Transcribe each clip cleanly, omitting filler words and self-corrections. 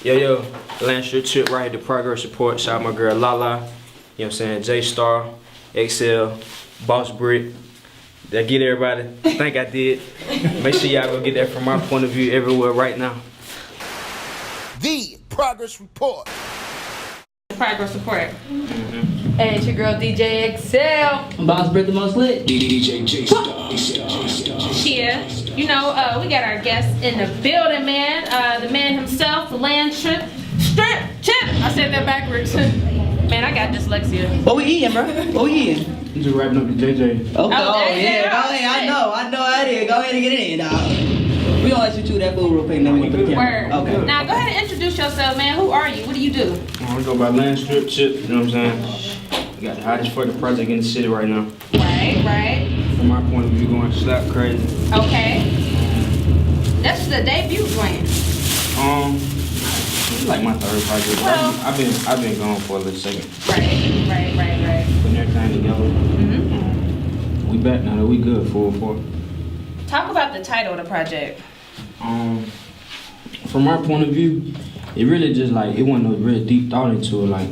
Yo, Landstrip Chip right here, the progress report. Shout out my girl Lala. You know what I'm saying? J Star, XL, Boss Brick. Did I get everybody? I think I did. Make sure y'all go get that from my point of view everywhere right now. The progress report. Progress report. And it's your girl DJ XL. Boss Brick the most lit. DJ J Star. Yeah, you know, we got our guest in the building, man. The man himself, the Landstrip Chip. I said that backwards. Man, I got dyslexia. What we eating, bro? What we eating? You just wrapping up the JJ. Okay. Oh, Yeah. Go ahead. I know how it is. Go ahead and get it in, dog. We gonna let you chew that food real quick, then we can Word. Okay. Now, go ahead and introduce yourself, man. Who are you? What do you do? I go by Landstrip Chip, you know what I'm saying? We got the hottest fucking project in the city right now. Right. From my point of view, going slap crazy. Okay. That's the debut joint. It's like my third project. Well, I've been gone for a little second. Right. Putting everything together. We back now that we good for. Talk about the title of the project. From my point of view, it really just like, it wasn't no real deep thought into it. Like,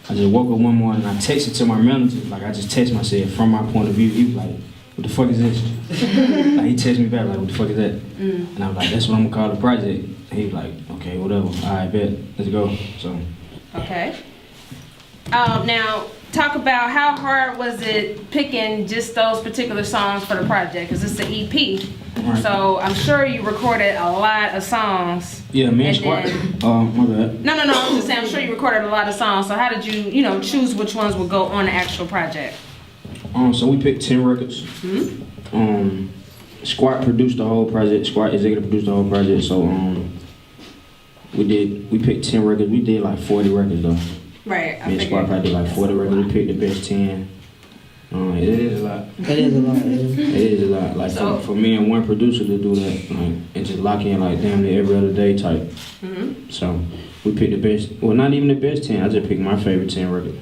I just woke up one morning and I texted to my manager. Like, I just text myself from my point of view. He was like, what the fuck is this? Like, he texted me back like, what the fuck is that? And I was like, that's what I'm gonna call the project. And he was like, okay, whatever. All right, bet. Let's go. So. Okay. Now, talk about how hard was it picking just those particular songs for the project? Because it's an EP. Right. So I'm sure you recorded a lot of songs. Yeah, me and Squat. My bad. No. I'm just saying, I'm sure you recorded a lot of songs. So how did you, choose which ones would go on the actual project? So we picked 10 records. Squat produced the whole project. Squat executive produced the whole project. So we picked 10 records. We did like 40 records though. Right. Me and Squat probably did like 40 records. We picked the best 10. It is a lot. It is a lot. It is a lot. Like for me and one producer to do that, like, and just lock in like damn near every other day type. So we picked the best. Well, not even the best 10. I just picked my favorite 10 records.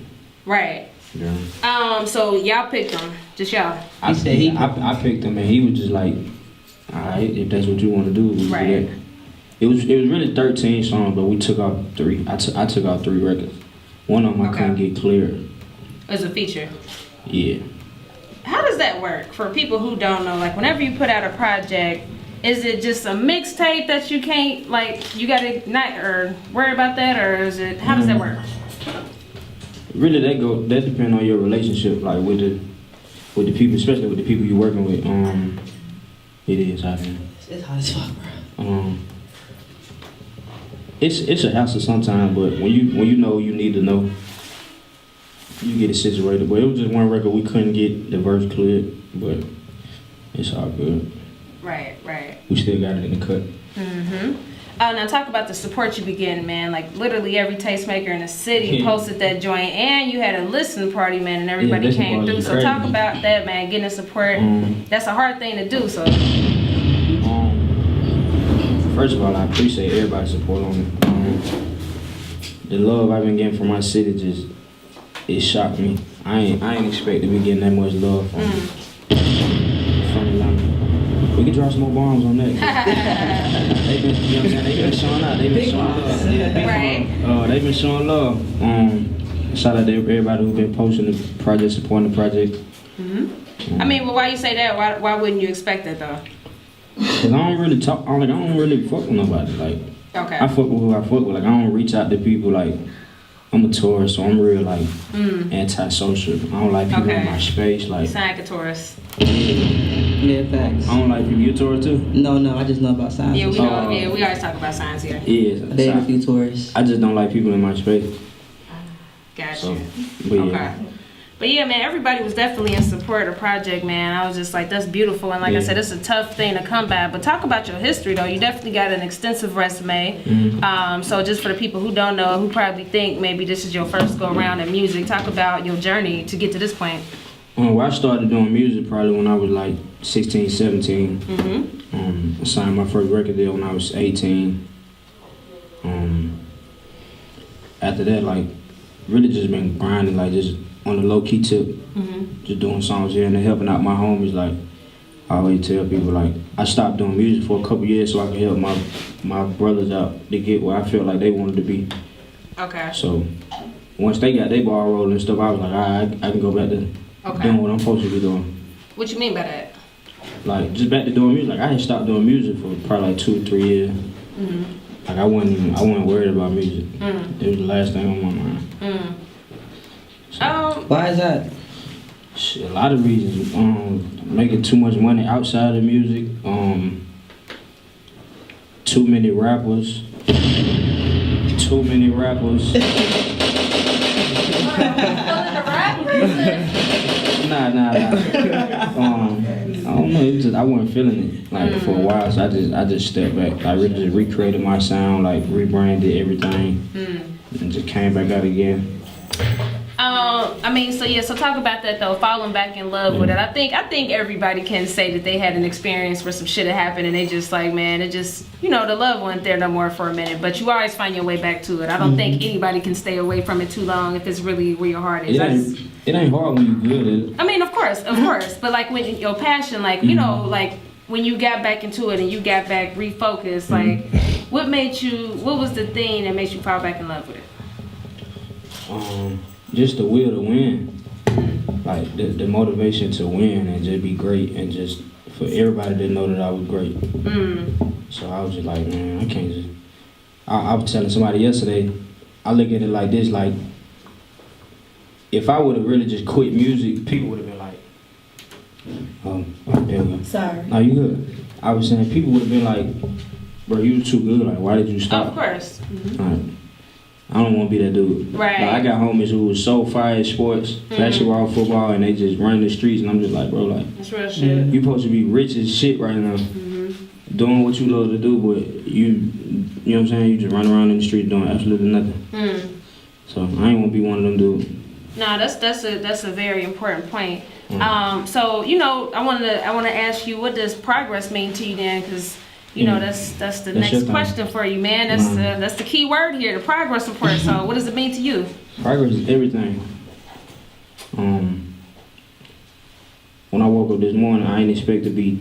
Right. Yeah. So y'all picked them, just y'all. I picked them, and he was just like, all right, if that's what you want to do, we do that. It was really 13 songs, but we took out 3. I took out 3 records. One of them I couldn't get clear. As a feature. Yeah. How does that work for people who don't know? Like, whenever you put out a project, is it just a mixtape that you can't, like, you gotta not or worry about that, or is it? How does that work? Really, that depends on your relationship, like with the people, especially with the people you're working with. It is hot, man. It's hot as fuck, bro. It's a hassle sometimes, but when you know you need to know, you get it situated. But it was just one record we couldn't get the verse cleared, but it's all good. Right. We still got it in the cut. Now talk about the support you be getting, man. Like literally every tastemaker in the city posted that joint, and you had a listening party, man, and everybody came through. So talk about that, man. Getting the support. That's a hard thing to do. So. First of all, I appreciate everybody's support on it. The love I've been getting from my city it shocked me. I ain't expect to be getting that much love from Atlanta. We can drop some more bombs on that. They've been, you know what I'm saying? They've been showing out. They've been showing love. Right. They've been showing love. Shout out to everybody who's been posting the project, supporting the project. I mean, well, why you say that? Why wouldn't you expect that though? Cause I don't really talk. I don't really fuck with nobody. Like, okay. I fuck with who I fuck with. Like, I don't reach out to people. Like, I'm a tourist, so I'm real like antisocial. I don't like people in my space. Like, sound like a tourist. Yeah, facts. I don't like people. You a tourist too? No, I just know about science. Yeah, we know. Yeah, we always talk about science here. Yeah, They have a few tourists. I just don't like people in my space. Gotcha. But yeah. Okay. But yeah, man, everybody was definitely in support of the project, man. I was just like, that's beautiful. And like I said, it's a tough thing to come by. But talk about your history, though. You definitely got an extensive resume. So just for the people who don't know, who probably think maybe this is your first go around in music, talk about your journey to get to this point. Well, I started doing music probably when I was like 16, 17. I signed my first record deal when I was 18. After that, like, really just been grinding, like, just on the low-key tip, just doing songs here and there, helping out my homies. Like, I always tell people, like, I stopped doing music for a couple years so I could help my brothers out to get where I felt like they wanted to be. Okay. So once they got their ball rolling and stuff, I was like, all right, I can go back to doing what I'm supposed to be doing. What you mean by that? Like, just back to doing music. Like, I had stopped doing music for probably like 2 or 3 years. Like, I wasn't worried about music. It was the last thing on my mind. So, Why is that? shit, a lot of reasons. Making too much money outside of music. Too many rappers. Nah. I don't know. It was just, I wasn't feeling it like for a while, so I just stepped back. I really just recreated my sound, like rebranded everything, and just came back out again. I mean, so talk about that though, falling back in love with it. I think everybody can say that they had an experience where some shit had happened and they just like, man, it just, the love wasn't there no more for a minute, but you always find your way back to it. I don't think anybody can stay away from it too long if it's really where your heart is. It ain't hard when you good at it. I mean, of course, but like when your passion, like, like when you got back into it and you got back refocused, like what was the thing that made you fall back in love with it? Just the will to win, like the motivation to win and just be great and just for everybody to know that I was great. So I was just like, man, I can't just. I was telling somebody yesterday, I look at it like this, like if I would have really just quit music, people would have been like, there we go. Sorry. No, you good. I was saying people would have been like, bro, you were too good. Like, why did you stop? Of course. I don't want to be that dude. Right. Like, I got homies who was so fire at sports, basketball, football, and they just run the streets, and I'm just like, bro, like, that's real shit. You supposed to be rich as shit right now, doing what you love to do, but you know what I'm saying? You just run around in the street doing absolutely nothing. So I ain't want to be one of them dudes. No, that's a very important point. So I want to ask you, what does progress mean to you then? Because that's the next question for you, man. That's the key word here, the progress report. So what does it mean to you? Progress is everything. When I woke up this morning, I ain't expect to be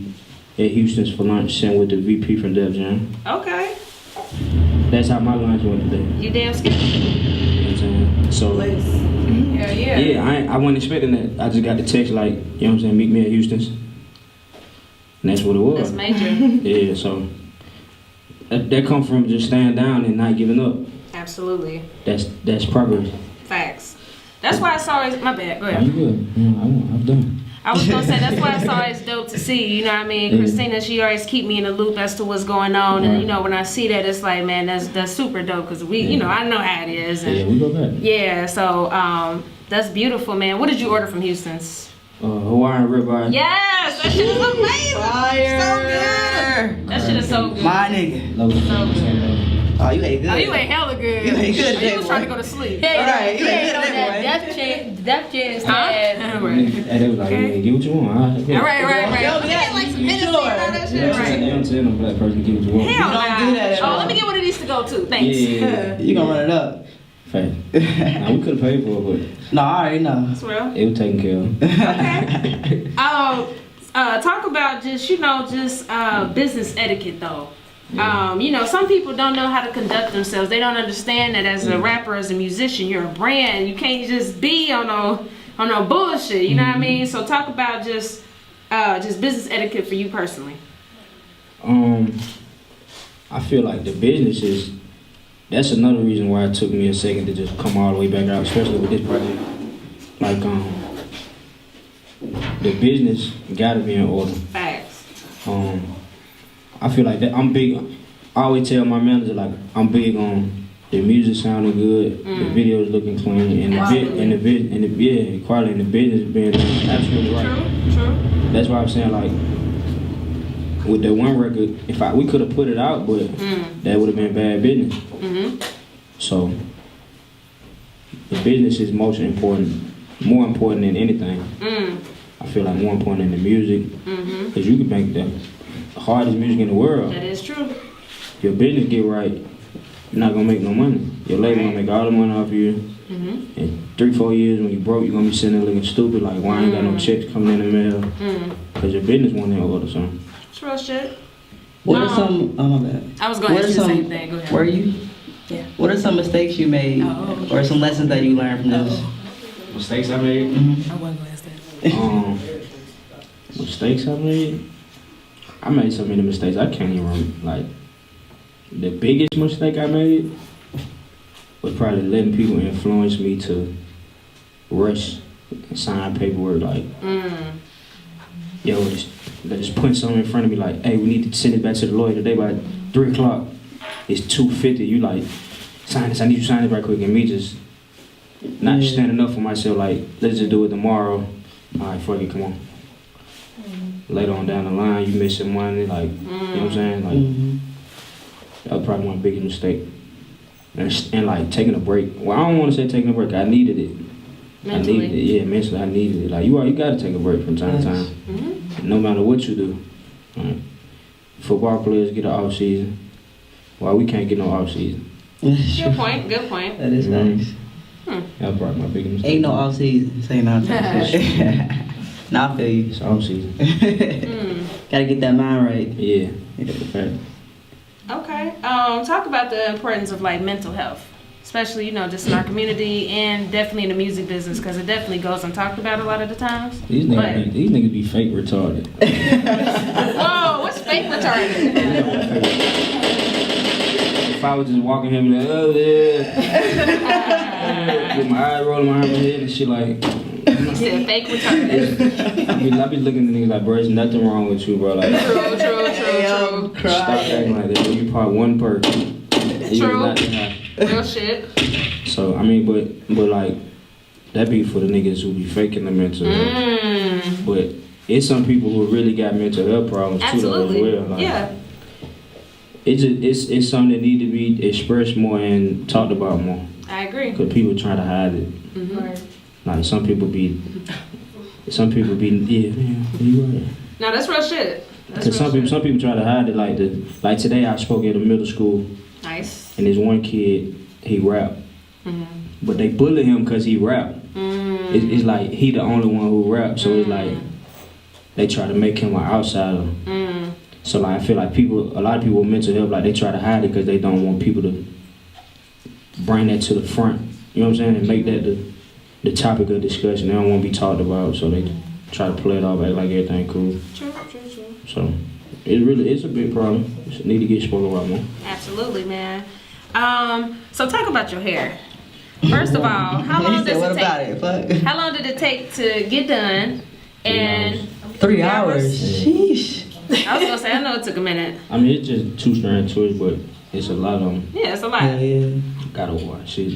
at Houston's for lunch, sitting with the VP from Def Jam. Okay. That's how my lunch went today. You damn scared. You know what I'm saying? So. Yeah. Yeah, I wasn't expecting that. I just got the text like, you know what I'm saying, meet me at Houston's. And that's what it was. That's major. Yeah, so that come from just staying down and not giving up. Absolutely. That's progress. Facts. That's why it's always, my bad, go Are ahead. you good? I'm done. I was gonna say, that's why it's always dope to see, you know what I mean? Yeah. Christina, she always keep me in the loop as to what's going on, and when I see that, it's like, man, that's super dope, because we, I know how it is. And Yeah, we go back. yeah, so that's beautiful, man. What did you order from Houston's? Hawaiian ribeye. Yes, that shit is amazing. Fire. So good. That shit is so good. My nigga. Love it. So good. Oh, you ate good. Oh, you ain't hella good. You ain't good You today, was boy. trying to go to sleep. Yeah, Alright, you yeah, ain't know good that anyway. Def Jam Huh? said, And they was like, yeah, get what you want. All right. All right. Yo, Let me get like some you Hennessy and all that shit. Right. You don't tell no black person get what you want. Hell don't nah. do that at Oh, all. let me get one of these to go to. Thanks. Yeah. You gonna run it up. Fact. Now, we could have paid for it, No, I already know. That's real. but it was taken care of. Okay. Talk about just business etiquette though. Some people don't know how to conduct themselves. They don't understand that as a rapper, as a musician, you're a brand. You can't just be on no bullshit. You know what I mean? So talk about just business etiquette for you personally. I feel like the business is. That's another reason why it took me a second to just come all the way back out, especially with this project. Like, the business gotta be in order. Facts. I feel like that I'm big. I always tell my manager like I'm big on the music sounding good, the videos looking clean, and the quality in the business being done absolutely right. True. That's why I'm saying like with that one record, we could have put it out, but that would have been bad business. So the business is more important than anything. I feel like more important than the music, because you can make the hardest music in the world. That is true. Your business get right, you're not gonna make no money. Your label gonna make all the money off of you. In 3-4 years when you broke, you're gonna be sitting there looking stupid like, why I ain't got no checks coming in the mail? Because your business wasn't in order, son. It's real shit. What are some? Oh my bad. I was going to ask you the same thing. Go ahead. Were you? Yeah. What are some mistakes you made, or some lessons that you learned from this? Mistakes I made? Mm-hmm. I wasn't going to ask that. Mistakes I made? I made so many mistakes, I can't even remember. Like, the biggest mistake I made was probably letting people influence me to rush and sign paperwork. Like, yo, just putting something in front of me like, hey, we need to send it back to the lawyer today by 3 o'clock. It's 2:50. You like, sign this, I need you to sign it right quick. And me just not standing up for myself, like, let's just do it tomorrow. All right, fuck it, come on. Later on down the line, you missing money, like, you know what I'm saying? Like, that was probably my biggest mistake. And like, taking a break. Well, I don't want to say taking a break. I needed it. Mentally. I needed it. Yeah, mentally, I needed it. Like, you got to take a break from time to time. No matter what you do. Right? Football players get an off season. Why we can't get no off season? Good point. Good point. That is nice. That was probably my biggest mistake. Ain't no off season. Say no. Nah, I feel you. It's off season. Gotta get that mind right. Yeah. Fact. Okay. Talk about the importance of like mental health, especially just in our community and definitely in the music business, because it definitely goes untalked about a lot of the times. These niggas be fake retarded. Whoa, what's fake retarded? If I was just walking here and be like, oh yeah, with my eyes rolling behind my head and shit like. You said fake retarded. I be looking at niggas like, bro, there's nothing wrong with you, bro. Like, True. stop acting like that. You part one Perc. True. Real shit. So I mean, but like, that be for the niggas who be faking the mental health. But it's some people who really got mental health problems too, though, as well. Like, yeah. It's something that need to be expressed more and talked about more. I agree. Cause people try to hide it. Like some people be, yeah, man, you right. No, that's real shit. Cause some people try to hide it. Like today, I spoke at a middle school. Nice. And this one kid, he rapped, but they bully him cause he rapped. It's like he the only one who rapped, so it's like they try to make him an outsider. So like I feel like a lot of people with mental health, like they try to hide it because they don't want people to bring that to the front. You know what I'm saying? And make that the topic of discussion. They don't want to be talked about, so they try to play it off, act like everything cool. True. So it's a big problem. It need to get spoken about more. Absolutely, man. So talk about your hair. First of all, how long did it take to get done? And 3 hours. Sheesh. I was gonna say, I know it took a minute. I mean, it's just 2-strand twists, but it's a lot of them. Yeah, it's a lot. Yeah. Gotta wash it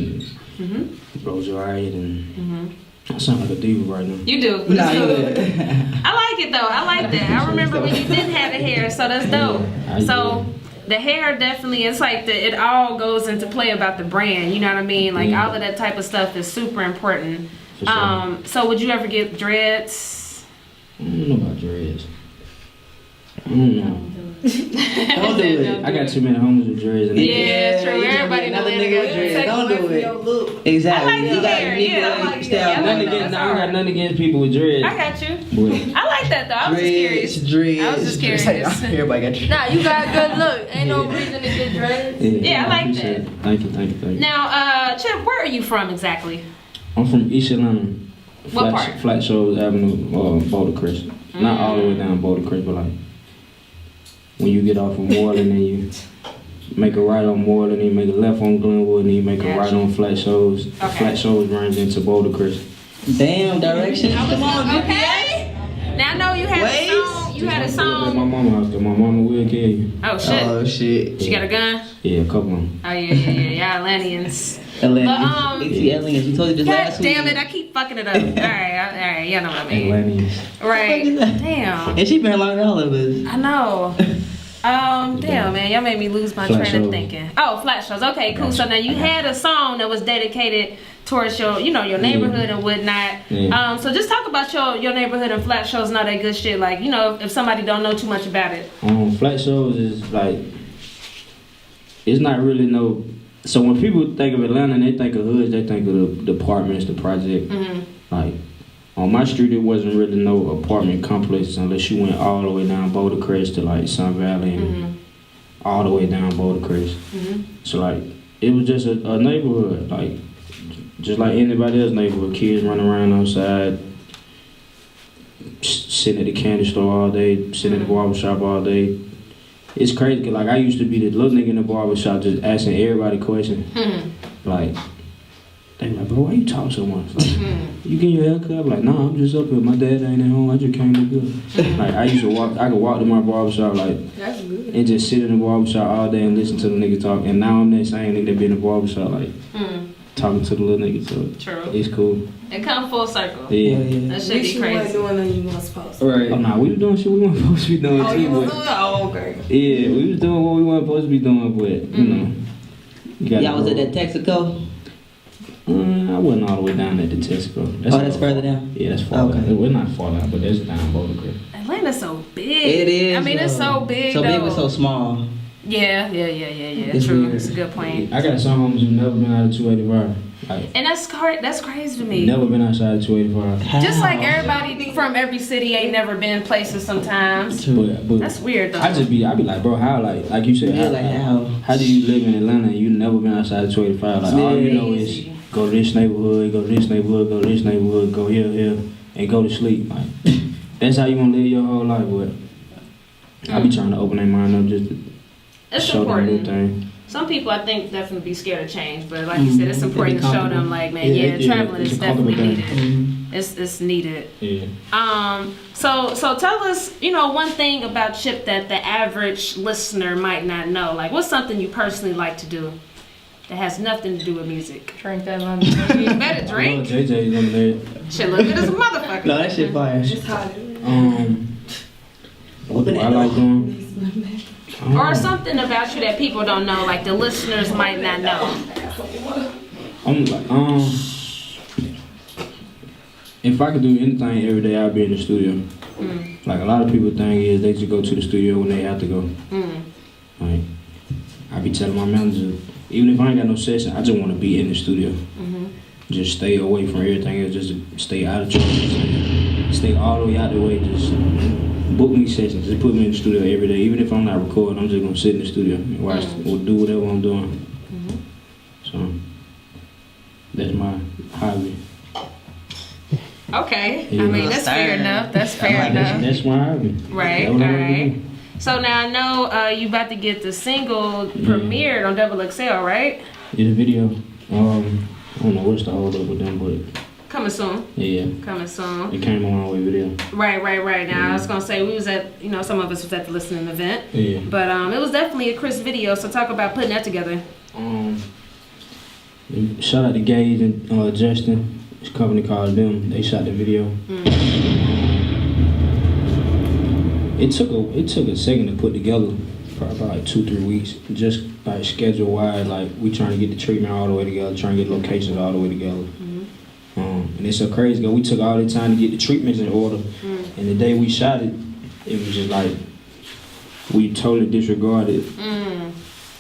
and blow dry it and I sound like a diva right now. You do. Nah, you I like it though. I like that. I remember when you didn't have the hair, so that's dope. So the hair definitely, it's like it all goes into play about the brand. You know what I mean? Like all of that type of stuff is super important. For sure. So would you ever get dreads? I don't know about dreads. I don't know. Don't do it. I got too many homies with dreads. And Yeah, true. Everybody know another nigga with dreads. Don't do it. Exactly. I like the hair. Yeah, I like it. I got nothing against people with dreads. I got you. But I like that though. I was just curious. Dreads. I was just curious. Everybody got dreads. Nah, you got a good look. Ain't no reason to get dreads. Yeah, I like appreciate that. it. Thank you. Now, Chip, where are you from exactly? I'm from East Atlanta. What part? Flat Shoals Avenue, Boulder Crest. Not all the way down Boulder Crest, but like when you get off of Moreland and you make a right on Moreland, and you make a left on Glenwood, and you make a right on Flat Shoals. Okay. Flat Shoals runs into Boulder Crest. Damn, directions. Come on, Okay. Now I know you had a song. You had a At my song. mama's house, 'cause my mama will kill you. Oh shit. Oh shit. She got a gun. Yeah, a couple of them. Oh yeah. Y'all Atlanteans. Atlantis. It's the aliens. We told you this God last week. damn it! I keep fucking it up. All right. Y'all know what I mean. Atlanteans. Right. Damn. And she been longer than all of us. I know. Damn, man, y'all made me lose my Flat train of shows. thinking. Oh, flat shows. Okay, cool. So now you had a song that was dedicated towards your neighborhood and whatnot. Yeah. So just talk about your neighborhood and flat shows and all that good shit. Like, if somebody don't know too much about it. Flat Shows is like, it's not really no. So when people think of Atlanta, they think of hoods. They think of the apartments, the project. Like On my street, it wasn't really no apartment complexes unless you went all the way down Boulder Crest to like Sun Valley and all the way down Boulder Crest. So like, it was just a neighborhood, like just like anybody else's neighborhood. Kids running around outside, sitting at the candy store all day, sitting at the barber shop all day. It's crazy, cause like I used to be the little nigga in the barber shop just asking everybody questions. Like, they be like, bro, why you talk so much? Like, you getting your haircut? I'm like, nah, I'm just up here. My dad ain't at home. I just came to good. Like, I could walk to my barber shop, like, and just sit in the barber shop all day and listen to the nigga talk. And now I'm that same nigga that be in the barber shop, like, talking to the little nigga. So True. It's cool. It come full circle. Yeah. That shit be You weren't crazy. doing nothing you weren't supposed to. Right. Oh, nah, we was doing shit we weren't supposed to be doing, Oh, too. you was But, doing? Oh, okay. yeah, we was doing what we weren't supposed to be doing, but, you know. You gotta Y'all was go. at that Texaco? I wasn't all the way down at the Tesco. That's further down? Yeah, that's far Okay. down. We're not far down, but that's down Boulder Crest. Atlanta's so big. It is. I mean, it's so big. So though. big but so small. Yeah. It's True. weird. It's a good point. I got some homies who never been out of 285. Like, And that's crazy to me. never been outside of 285. Just like everybody from every city ain't never been places sometimes. But That's weird though. I be like, bro, how, like you said, Yeah, like how do you live in Atlanta and you never been outside of 285? Like, all you know is go to this neighborhood, go to this neighborhood, go to this neighborhood, go here, and go to sleep. Like, that's how you want to live your whole life, but I be trying to open their mind up just to It's show them new important. things. Some people I think definitely be scared of change, but like you said, it's important to show them like, man, traveling it's is a comfortable definitely thing. needed. It's needed. Yeah. So tell us, one thing about Chip that the average listener might not know. Like, what's something you personally like to do that has nothing to do with music? Drink that lemonade. You better drink. JJ's on there. Shit, look good as a motherfucker. No, that shit fire. It's hot. What do I like doing? Or something about you that people don't know, like the listeners might not know. I'm like, if I could do anything every day, I'd be in the studio. Like a lot of people think is they just go to the studio when they have to go. Like, I be telling my manager, even if I ain't got no session, I just want to be in the studio. Just stay away from everything else, just stay out of trouble. Stay all the way out the way, just book me sessions, just put me in the studio every day. Even if I'm not recording, I'm just gonna sit in the studio and watch or do whatever I'm doing. So that's my hobby. Okay. Yeah. I mean, that's fair enough. That's fair enough. That's my hobby. Right, That's what I alright. do. So now I know you about to get the single premiered on XXL, right? Yeah, the video. I don't know what's the hold up with them, but Coming soon. yeah, Coming soon. it came a long way video. Right. Now I was gonna say we was at, some of us was at the listening event, Yeah. but it was definitely a crisp video. So talk about putting that together. Shout out to Gage and Justin. This company called them. They shot the video. It took a second to put together. Probably about like 2-3 weeks. Just like schedule wise, like we trying to get the treatment all the way together, trying to get locations all the way together. And it's so crazy because we took all the time to get the treatments in order. And the day we shot it, it was just like we totally disregarded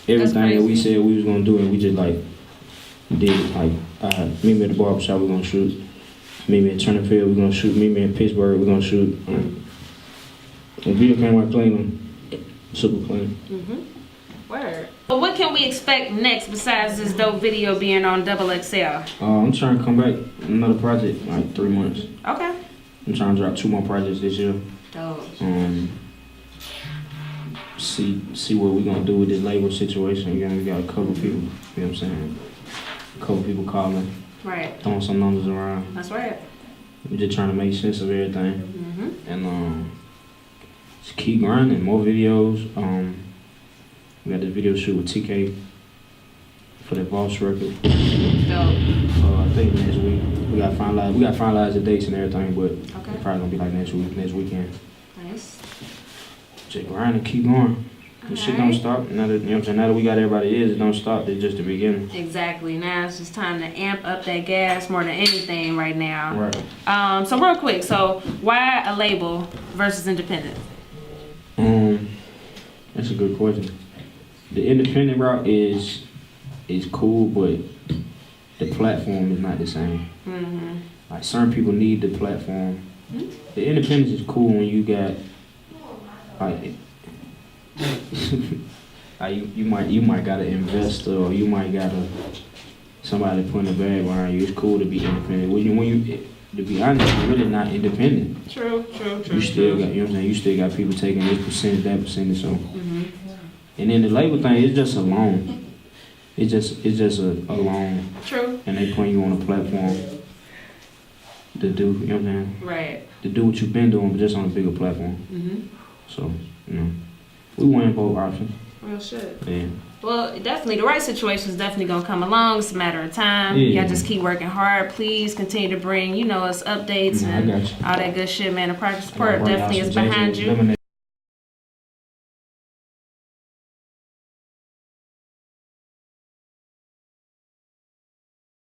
everything that we said we was gonna do, and we just like did it. Like, meet me at the barbershop, we're gonna shoot. Meet me at Turnerfield, we're gonna shoot. Meet me in Pittsburgh, we're gonna shoot. The video came out clean, super clean. Word. But what can we expect next besides this dope video being on XXL? I'm trying to come back another project in like 3 months. Okay. I'm trying to drop 2 more projects this year. Dope. See what we're gonna do with this label situation. Again, we got a couple people, you know what I'm saying? A couple people calling, Right. throwing some numbers around. That's right. We're just trying to make sense of everything. And just keep grinding, more videos. We got this video shoot with TK for the Boss record. Dope. I think next week. We got finalize the dates and everything, but it's probably gonna be like next weekend. Nice. Just grind and keep going. This shit don't stop. Now that, you know what I'm saying? Now that we got everybody it don't stop. It's just the beginning. Exactly. Now it's just time to amp up that gas more than anything right now. Right. So real quick, so why a label versus independent? That's a good question. The independent route is cool, but the platform is not the same. like certain people need the platform. The independence is cool when you got like, like you might got an investor or you might got somebody putting a bag behind you. It's cool to be independent. When you to be honest, you're really not independent. True. You still got, you know what I'm saying? You still got people taking this percentage, that percentage. So, and then the label thing is just a loan. It's just a loan. True. And they put you on a platform to do, you know what I'm saying? Right. To do what you've been doing, but just on a bigger platform. So, you know, we want both options. Real shit. Yeah. Well, definitely, the right situation is definitely going to come along. It's a matter of time. Yeah. You got to just keep working hard. Please continue to bring, us updates and all that good shit, man. The Progress Report definitely is behind you.